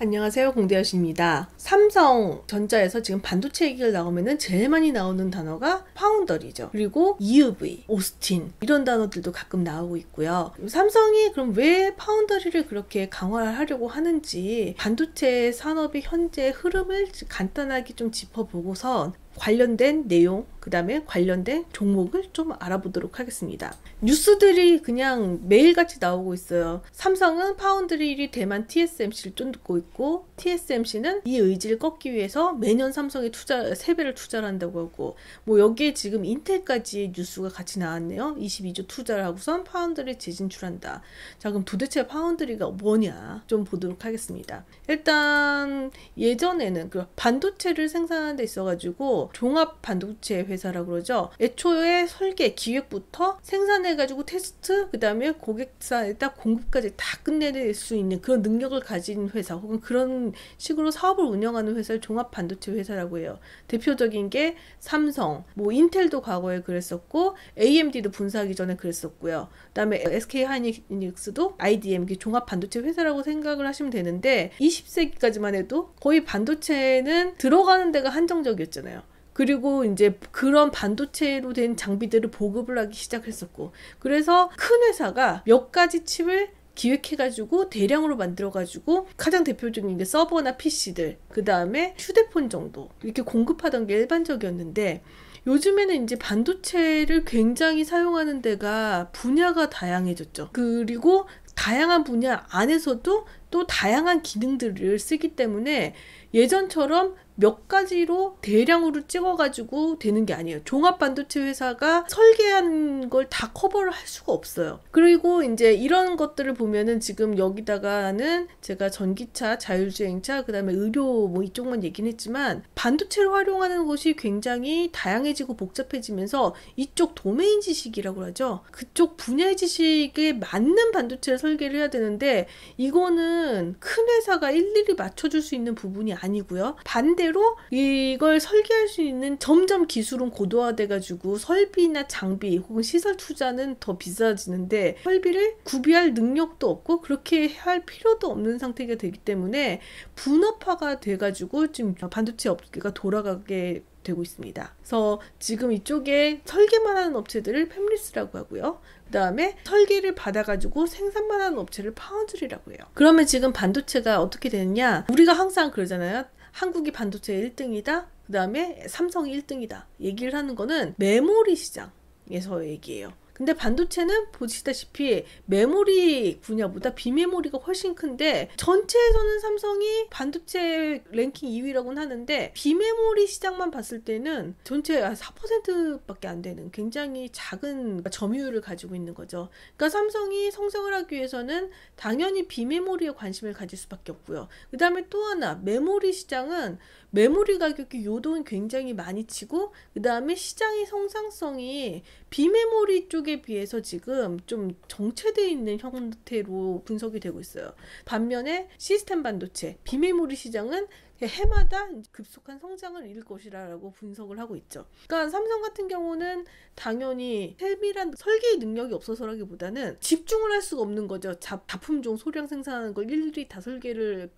안녕하세요, 공대여신입니다. 삼성전자에서 지금 반도체 얘기가 나오면은 제일 많이 나오는 단어가 파운더리죠. 그리고 EUV, 오스틴 이런 단어들도 가끔 나오고 있고요. 삼성이 그럼 왜 파운더리를 그렇게 강화하려고 하는지 반도체 산업의 현재 흐름을 간단하게 좀 짚어보고서 관련된 내용, 그 다음에 관련된 종목을 좀 알아보도록 하겠습니다. 뉴스들이 그냥 매일같이 나오고 있어요. 삼성은 파운드리 1위 대만 TSMC를 쫓고 있고, TSMC는 이 의지를 꺾기 위해서 매년 삼성에 3배를 투자를 한다고 하고, 뭐 여기에 지금 인텔까지 뉴스가 같이 나왔네요. 22조 투자를 하고선 파운드리 재진출한다. 자, 그럼 도대체 파운드리가 뭐냐 좀 보도록 하겠습니다. 일단 예전에는 그 반도체를 생산하는 데 있어가지고 종합 반도체 회사라고 그러죠. 애초에 설계, 기획부터 생산해가지고 테스트, 그 다음에 고객사에다 공급까지 다 끝내낼 수 있는 그런 능력을 가진 회사, 혹은 그런 식으로 사업을 운영하는 회사를 종합 반도체 회사라고 해요. 대표적인 게 삼성, 뭐 인텔도 과거에 그랬었고, AMD도 분사하기 전에 그랬었고요. 그 다음에 SK 하이닉스도 IDM, 종합 반도체 회사라고 생각을 하시면 되는데, 20세기까지만 해도 거의 반도체는 들어가는 데가 한정적이었잖아요. 그리고 이제 그런 반도체로 된 장비들을 보급을 하기 시작했었고, 그래서 큰 회사가 몇 가지 칩을 기획해가지고 대량으로 만들어가지고 가장 대표적인 게 서버나 PC들, 그 다음에 휴대폰 정도 이렇게 공급하던 게 일반적이었는데, 요즘에는 이제 반도체를 굉장히 사용하는 데가 분야가 다양해졌죠. 그리고 다양한 분야 안에서도 또 다양한 기능들을 쓰기 때문에 예전처럼 몇 가지로 대량으로 찍어가지고 되는 게 아니에요. 종합 반도체 회사가 설계한 걸 다 커버를 할 수가 없어요. 그리고 이제 이런 것들을 보면은 지금 여기다가는 제가 전기차, 자율주행차, 그 다음에 의료 뭐 이쪽만 얘기는 했지만, 반도체를 활용하는 것이 굉장히 다양해지고 복잡해지면서 이쪽 도메인 지식이라고 하죠. 그쪽 분야의 지식에 맞는 반도체를 설계를 해야 되는데, 이거는 큰 회사가 일일이 맞춰줄 수 있는 부분이 아니고요. 반대로 이걸 설계할 수 있는 점점 기술은 고도화돼가지고 설비나 장비 혹은 시설 투자는 더 비싸지는데, 설비를 구비할 능력도 없고 그렇게 할 필요도 없는 상태가 되기 때문에 분업화가 돼가지고 지금 반도체 업계가 돌아가게 되고 있습니다. 그래서 지금 이쪽에 설계만 하는 업체들을 팹리스라고 하고요. 그 다음에 설계를 받아가지고 생산만 하는 업체를 파운드리라고 해요. 그러면 지금 반도체가 어떻게 되느냐? 우리가 항상 그러잖아요. 한국이 반도체 1등이다. 그 다음에 삼성이 1등이다. 얘기를 하는 거는 메모리 시장에서 얘기해요. 근데 반도체는 보시다시피 메모리 분야보다 비메모리가 훨씬 큰데, 전체에서는 삼성이 반도체 랭킹 2위라고는 하는데 비메모리 시장만 봤을 때는 전체 4%밖에 안 되는 굉장히 작은 점유율을 가지고 있는 거죠. 그러니까 삼성이 성장을 하기 위해서는 당연히 비메모리에 관심을 가질 수밖에 없고요. 그 다음에 또 하나, 메모리 시장은 메모리 가격이 요동이 굉장히 많이 치고, 그 다음에 시장의 성장성이 비메모리 쪽에 비해서 지금 좀 정체되어 있는 형태로 분석이 되고 있어요. 반면에 시스템 반도체, 비메모리 시장은 해마다 급속한 성장을 이룰 것이라고 분석을 하고 있죠. 그러니까 삼성 같은 경우는 당연히 세밀한 설계의 능력이 없어서라기보다는 집중을 할 수가 없는 거죠. 자품종 소량 생산하는 걸 일일이 다 설계를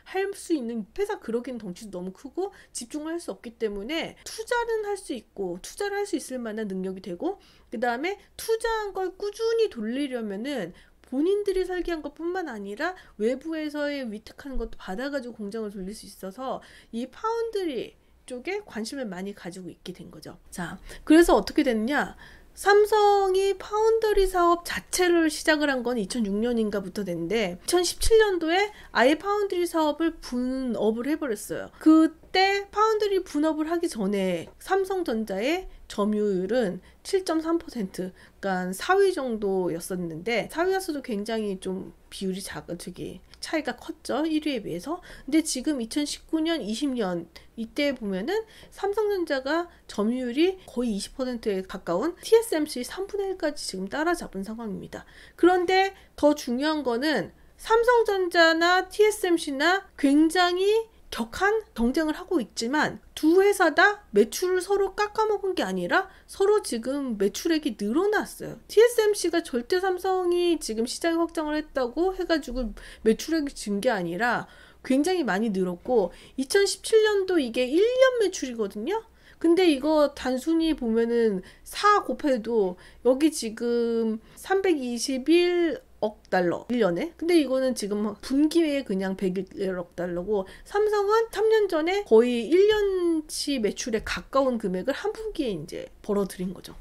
할 수 있는 회사, 그러기엔 덩치도 너무 크고 집중을 할 수 없기 때문에 투자는 할 수 있고, 투자를 할 수 있을 만한 능력이 되고, 그 다음에 투자한 걸 꾸준히 돌리려면은 본인들이 설계한 것뿐만 아니라 외부에서의 위탁하는 것도 받아가지고 공장을 돌릴 수 있어서 이 파운드리 쪽에 관심을 많이 가지고 있게 된 거죠. 자, 그래서 어떻게 됐느냐? 삼성이 파운더리 사업 자체를 시작을 한 건 2006년인가부터 됐는데, 2017년도에 아예 파운드리 사업을 분업을 해버렸어요. 그때 파운드리 분업을 하기 전에 삼성전자의 점유율은 7.3%, 그러니까 4위 정도였었는데, 4위였어도 굉장히 좀 비율이 차이가 컸죠. 1위에 비해서. 근데 지금 2019년, 20년 이때 보면은 삼성전자가 점유율이 거의 20%에 가까운 TSMC 3분의 1까지 지금 따라잡은 상황입니다. 그런데 더 중요한 거는 삼성전자나 TSMC나 굉장히 격한 경쟁을 하고 있지만, 두 회사 다 매출을 서로 깎아먹은 게 아니라 서로 지금 매출액이 늘어났어요. TSMC가 절대 삼성이 지금 시장에 확장을 했다고 해가지고 매출액이 진 게 아니라 굉장히 많이 늘었고 2017년도 이게 1년 매출이거든요. 근데 이거 단순히 보면은 4 곱해도 여기 지금 321억 달러 1년에. 근데 이거는 지금 분기에 그냥 101억 달러고 삼성은 3년 전에 거의 1년치 매출에 가까운 금액을 한 분기에 이제 벌어들인 거죠.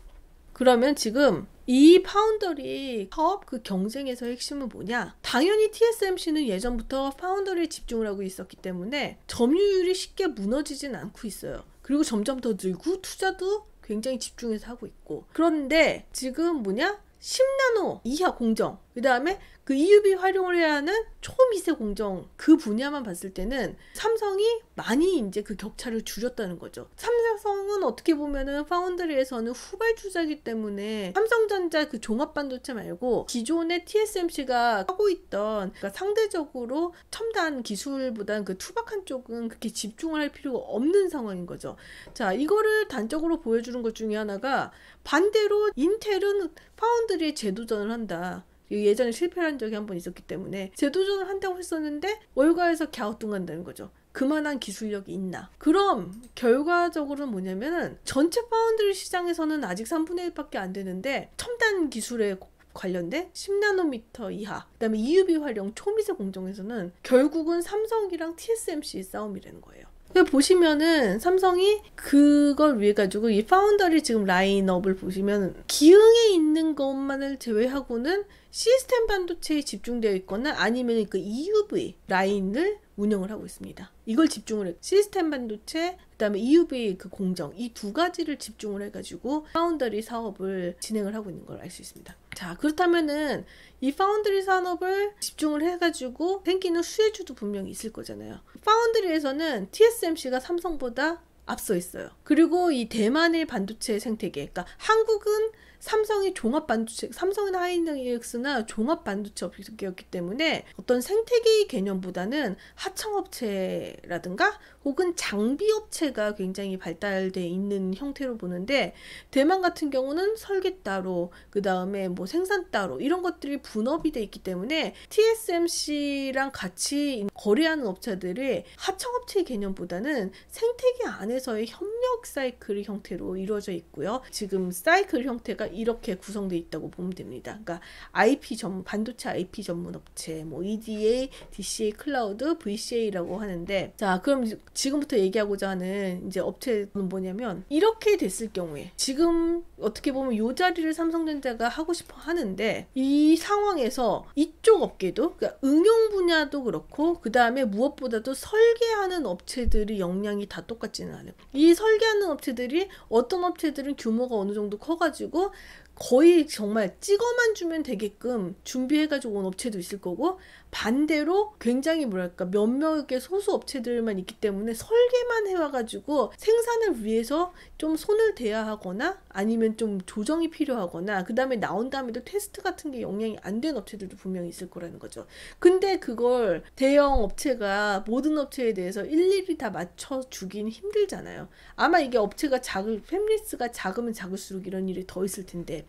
그러면 지금 이 파운더리 사업 그 경쟁에서의 핵심은 뭐냐? 당연히 TSMC는 예전부터 파운더리에 집중을 하고 있었기 때문에 점유율이 쉽게 무너지진 않고 있어요. 그리고 점점 더 늘고 투자도 굉장히 집중해서 하고 있고. 그런데 지금 뭐냐? 10나노 이하 공정, 그 다음에 그 EUV 활용을 해야 하는 초미세 공정, 그 분야만 봤을 때는 삼성이 많이 이제 그 격차를 줄였다는 거죠. 삼성은 어떻게 보면은 파운드리에서는 후발주자이기 때문에 삼성전자 그 종합반도체 말고 기존의 TSMC가 하고 있던, 그러니까 상대적으로 첨단 기술보다는 그 투박한 쪽은 그렇게 집중을 할 필요가 없는 상황인 거죠. 자, 이거를 단적으로 보여주는 것 중에 하나가, 반대로 인텔은 파운드리에 재도전을 한다. 예전에 실패한 적이 한 번 있었기 때문에 재도전을 한다고 했었는데 월가에서 갸우뚱한다는 거죠. 그만한 기술력이 있나? 그럼 결과적으로는 뭐냐면은 전체 파운드리 시장에서는 아직 3분의 1밖에 안 되는데 첨단 기술에 관련된 10나노미터 이하, 그 다음에 EUV 활용 초미세 공정에서는 결국은 삼성이랑 TSMC 싸움이라는 거예요. 보시면은 삼성이 그걸 위해 가지고 이 파운더리 지금 라인업을 보시면 기흥에 있는 것만을 제외하고는 시스템 반도체에 집중되어 있거나 아니면 그 EUV 라인을 운영을 하고 있습니다. 이걸 집중을 해. 시스템 반도체, 그 다음에 EUV 그 공정, 이 두 가지를 집중을 해가지고 파운더리 사업을 진행을 하고 있는 걸 알 수 있습니다. 자, 그렇다면은 이 파운드리 산업을 집중을 해가지고 생기는 수혜주도 분명히 있을 거잖아요. 파운드리에서는 TSMC가 삼성보다 앞서 있어요. 그리고 이 대만의 반도체 생태계, 그러니까 한국은 삼성이 종합 반도체, 삼성이나 하이닉스나 종합 반도체 업계였기 때문에 어떤 생태계의 개념보다는 하청업체라든가 혹은 장비업체가 굉장히 발달되어 있는 형태로 보는데, 대만 같은 경우는 설계 따로, 그 다음에 뭐 생산 따로, 이런 것들이 분업이 되어 있기 때문에 TSMC랑 같이 거래하는 업체들이 하청업체의 개념보다는 생태계 안에서의 협력 사이클 형태로 이루어져 있고요. 지금 사이클 형태가 이렇게 구성되어 있다고 보면 됩니다. 그러니까 IP 전문, 반도체 IP 전문 업체, 뭐 EDA, DCA 클라우드, VCA라고 하는데, 자, 그럼 지금부터 얘기하고자 하는 이제 업체는 뭐냐면, 이렇게 됐을 경우에 지금 어떻게 보면 이 자리를 삼성전자가 하고 싶어 하는데, 이 상황에서 이쪽 업계도, 그러니까 응용 분야도 그렇고, 그 다음에 무엇보다도 설계하는 업체들이 역량이 다 똑같지는 않아요. 이 설계하는 업체들이, 어떤 업체들은 규모가 어느 정도 커가지고 거의 정말 찍어만 주면 되게끔 준비해가지고 온 업체도 있을 거고, 반대로 굉장히 뭐랄까 몇몇의 소수 업체들만 있기 때문에 설계만 해와가지고 생산을 위해서 좀 손을 대야 하거나 아니면 좀 조정이 필요하거나, 그 다음에 나온 다음에도 테스트 같은 게 영향이 안 된 업체들도 분명히 있을 거라는 거죠. 근데 그걸 대형 업체가 모든 업체에 대해서 일일이 다 맞춰주긴 힘들잖아요. 아마 이게 업체가 팹리스가 작으면 작을수록 이런 일이 더 있을 텐데,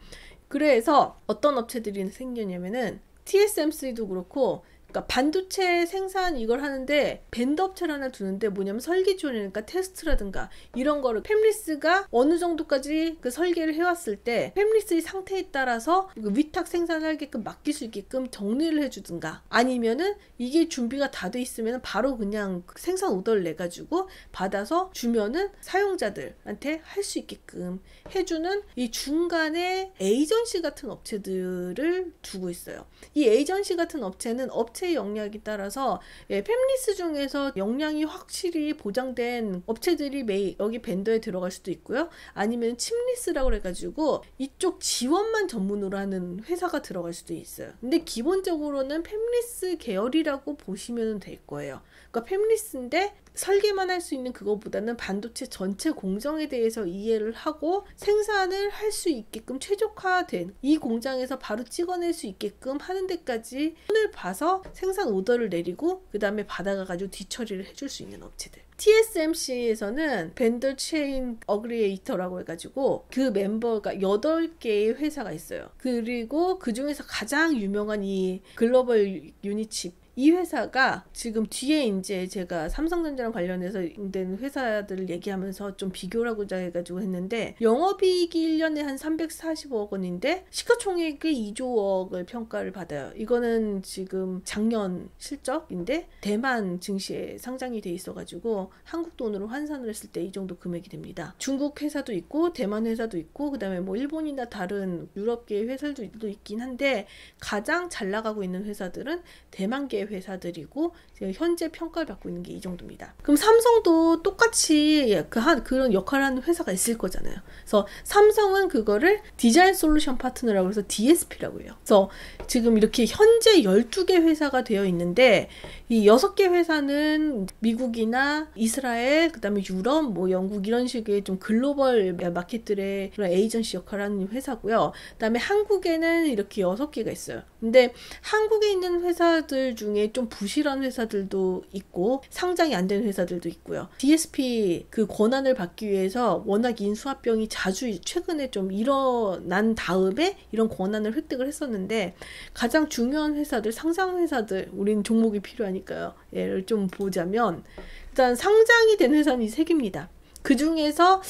그래서 어떤 업체들이 생겼냐면은 TSMC도 그렇고, 그러니까 반도체 생산 이걸 하는데 밴드 업체를 하나 두는데, 뭐냐면 설계 지원이니까 테스트라든가 이런 거를 팹리스가 어느 정도까지 그 설계를 해왔을 때 팹리스의 상태에 따라서 위탁 생산을 하게끔 맡길 수 있게끔 정리를 해주든가, 아니면은 이게 준비가 다 돼 있으면 바로 그냥 생산 오더를 내가지고 받아서 주면은 사용자들한테 할 수 있게끔 해주는 이 중간에 에이전시 같은 업체들을 두고 있어요. 이 에이전시 같은 업체는 업체의 역량에 따라서 팹리스 중에서 역량이 확실히 보장된 업체들이 여기 벤더에 들어갈 수도 있고요. 아니면 칩리스라고 해가지고 이쪽 지원만 전문으로 하는 회사가 들어갈 수도 있어요. 근데 기본적으로는 팹리스 계열이라고 보시면 될 거예요. 그러니까 팹리스인데 설계만 할 수 있는 그거보다는 반도체 전체 공정에 대해서 이해를 하고 생산을 할 수 있게끔 최적화된 이 공장에서 바로 찍어낼 수 있게끔 하는 데까지 손을 봐서 생산 오더를 내리고 그 다음에 받아가가지고 뒤처리를 해줄 수 있는 업체들. TSMC에서는 벤더 체인 어그리에이터라고 해가지고 그 멤버가 8개의 회사가 있어요. 그리고 그 중에서 가장 유명한 이 글로벌 유니칩, 이 회사가 지금 뒤에 이제 제가 삼성전자랑 관련해서 된 회사들을 얘기하면서 좀 비교를 하고자 해가지고 했는데, 영업이익이 1년에 한 345억 원인데 시가총액이 2조억을 평가를 받아요. 이거는 지금 작년 실적인데 대만 증시에 상장이 돼 있어가지고 한국 돈으로 환산을 했을 때 이 정도 금액이 됩니다. 중국 회사도 있고 대만 회사도 있고 그다음에 뭐 일본이나 다른 유럽계 회사들도 있긴 한데, 가장 잘 나가고 있는 회사들은 대만계 회사들이고 현재 평가를 받고 있는 게 이 정도입니다. 그럼 삼성도 똑같이 그런 역할을 하는 회사가 있을 거잖아요. 그래서 삼성은 그거를 디자인 솔루션 파트너라고 해서 DSP라고 해요. 그래서 지금 이렇게 현재 12개 회사가 되어 있는데, 이 6개 회사는 미국이나 이스라엘, 그다음에 유럽, 뭐 영국 이런 식의 좀 글로벌 마켓들의 그런 에이전시 역할을 하는 회사고요. 그다음에 한국에는 이렇게 6개가 있어요. 근데 한국에 있는 회사들 중에 좀 부실한 회사들도 있고 상장이 안 된 회사들도 있고요. DSP 그 권한을 받기 위해서 워낙 인수합병이 자주 최근에 좀 일어난 다음에 이런 권한을 획득을 했었는데, 가장 중요한 회사들, 상장 회사들, 우린 종목이 필요하니까요. 예를 좀 보자면, 일단 상장이 된 회사는 이 3개입니다. 그 중에서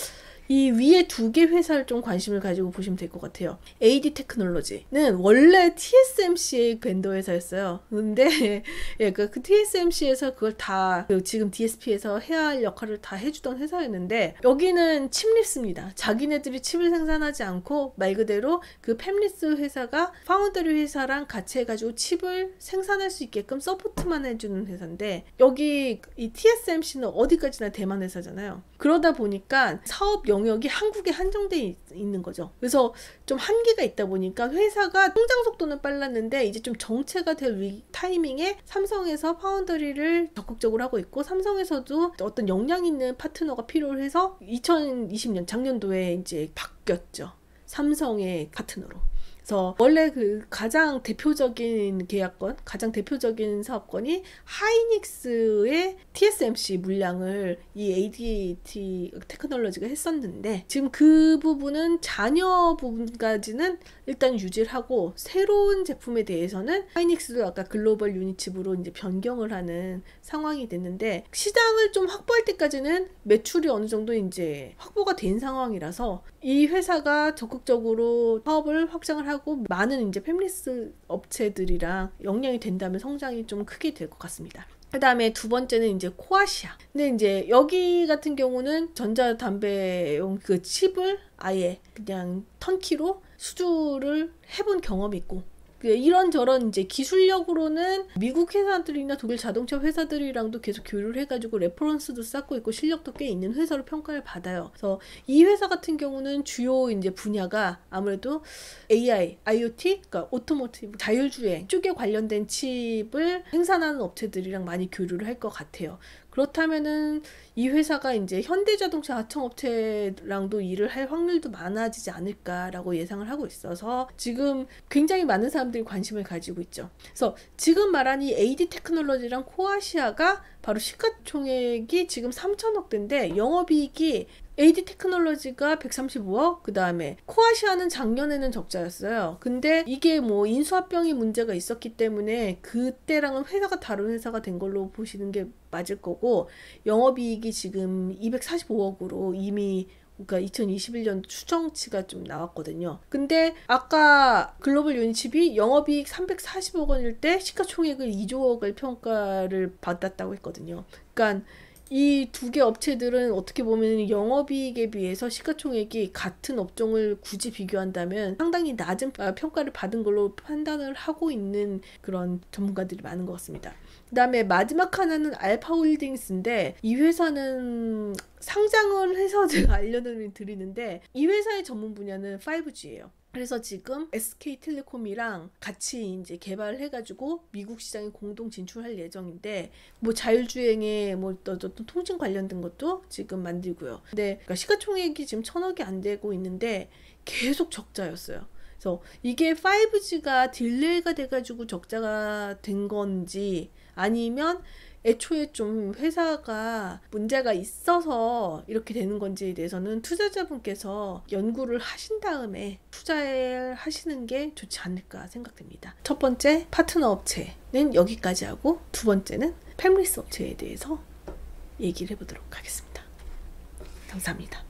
이 위에 2개 회사를 좀 관심을 가지고 보시면 될 것 같아요. AD 테크놀로지는 원래 TSMC의 벤더 회사였어요. 근데 예, 그 TSMC에서 그걸 다 지금 DSP에서 해야 할 역할을 다 해주던 회사였는데, 여기는 칩리스입니다. 자기네들이 칩을 생산하지 않고 말 그대로 그 팹리스 회사가 파운더리 회사랑 같이 해가지고 칩을 생산할 수 있게끔 서포트만 해주는 회사인데, 여기 이 TSMC는 어디까지나 대만 회사잖아요. 그러다 보니까 사업 영역이 한국에 한정돼 있는 거죠. 그래서 좀 한계가 있다 보니까 회사가 성장 속도는 빨랐는데 이제 좀 정체가 될 타이밍에 삼성에서 파운더리를 적극적으로 하고 있고, 삼성에서도 어떤 역량 있는 파트너가 필요해서 2020년 작년도에 이제 바뀌었죠. 삼성의 파트너로. 그래서 원래 그 가장 대표적인 계약건, 가장 대표적인 사업건이 하이닉스의 TSMC 물량을 이 ADT 테크놀로지가 했었는데, 지금 그 부분은 잔여 부분까지는 일단 유지를 하고, 새로운 제품에 대해서는 하이닉스도 아까 글로벌 유니칩으로 이제 변경을 하는 상황이 됐는데, 시장을 좀 확보할 때까지는 매출이 어느 정도 이제 확보가 된 상황이라서 이 회사가 적극적으로 사업을 확장을 하고 많은 이제 팹리스 업체들이랑 역량이 된다면 성장이 좀 크게 될 것 같습니다. 그 다음에 두 번째는 이제 코아시아. 근데 이제 여기 같은 경우는 전자담배용 그 칩을 아예 그냥 턴키로 수주를 해본 경험이 있고, 이런저런 이제 기술력으로는 미국 회사들이나 독일 자동차 회사들이랑도 계속 교류를 해가지고 레퍼런스도 쌓고 있고 실력도 꽤 있는 회사로 평가를 받아요. 그래서 이 회사 같은 경우는 주요 이제 분야가 아무래도 AI, IoT, 그러니까 오토모티브, 자율주행 쪽에 관련된 칩을 생산하는 업체들이랑 많이 교류를 할 것 같아요. 그렇다면은 이 회사가 이제 현대자동차 하청업체랑도 일을 할 확률도 많아지지 않을까라고 예상을 하고 있어서 지금 굉장히 많은 사람들이 관심을 가지고 있죠. 그래서 지금 말한 이 AD 테크놀로지랑 코아시아가 바로 시가총액이 지금 3천억대인데 영업이익이 AD 테크놀로지가 135억, 그 다음에 코아시아는 작년에는 적자였어요. 근데 이게 뭐 인수합병이 문제가 있었기 때문에 그때랑은 회사가 다른 회사가 된 걸로 보시는 게 맞을 거고, 영업이익이 지금 245억으로 이미 그러니까 2021년 추정치가 좀 나왔거든요. 근데 아까 글로벌 유니칩이 영업이익 340억 원일 때 시가총액을 2조억을 평가를 받았다고 했거든요. 그러니까 이 두 개 업체들은 어떻게 보면 영업이익에 비해서 시가총액이 같은 업종을 굳이 비교한다면 상당히 낮은 평가를 받은 걸로 판단을 하고 있는 그런 전문가들이 많은 것 같습니다. 그 다음에 마지막 하나는 알파홀딩스인데, 이 회사는 상장을 해서 제가 알려드리는데, 이 회사의 전문 분야는 5G예요. 그래서 지금 SK텔레콤이랑 같이 이제 개발을 해가지고 미국 시장에 공동 진출할 예정인데, 뭐 자율주행에 뭐 어떤 통신 관련된 것도 지금 만들고요. 근데 그러니까 시가총액이 지금 1,000억이 안 되고 있는데 계속 적자였어요. 그래서 이게 5G가 딜레이가 돼가지고 적자가 된 건지, 아니면 애초에 좀 회사가 문제가 있어서 이렇게 되는 건지에 대해서는 투자자분께서 연구를 하신 다음에 투자를 하시는 게 좋지 않을까 생각됩니다. 첫 번째, 파트너 업체는 여기까지 하고, 두 번째는 패밀리스 업체에 대해서 얘기를 해보도록 하겠습니다. 감사합니다.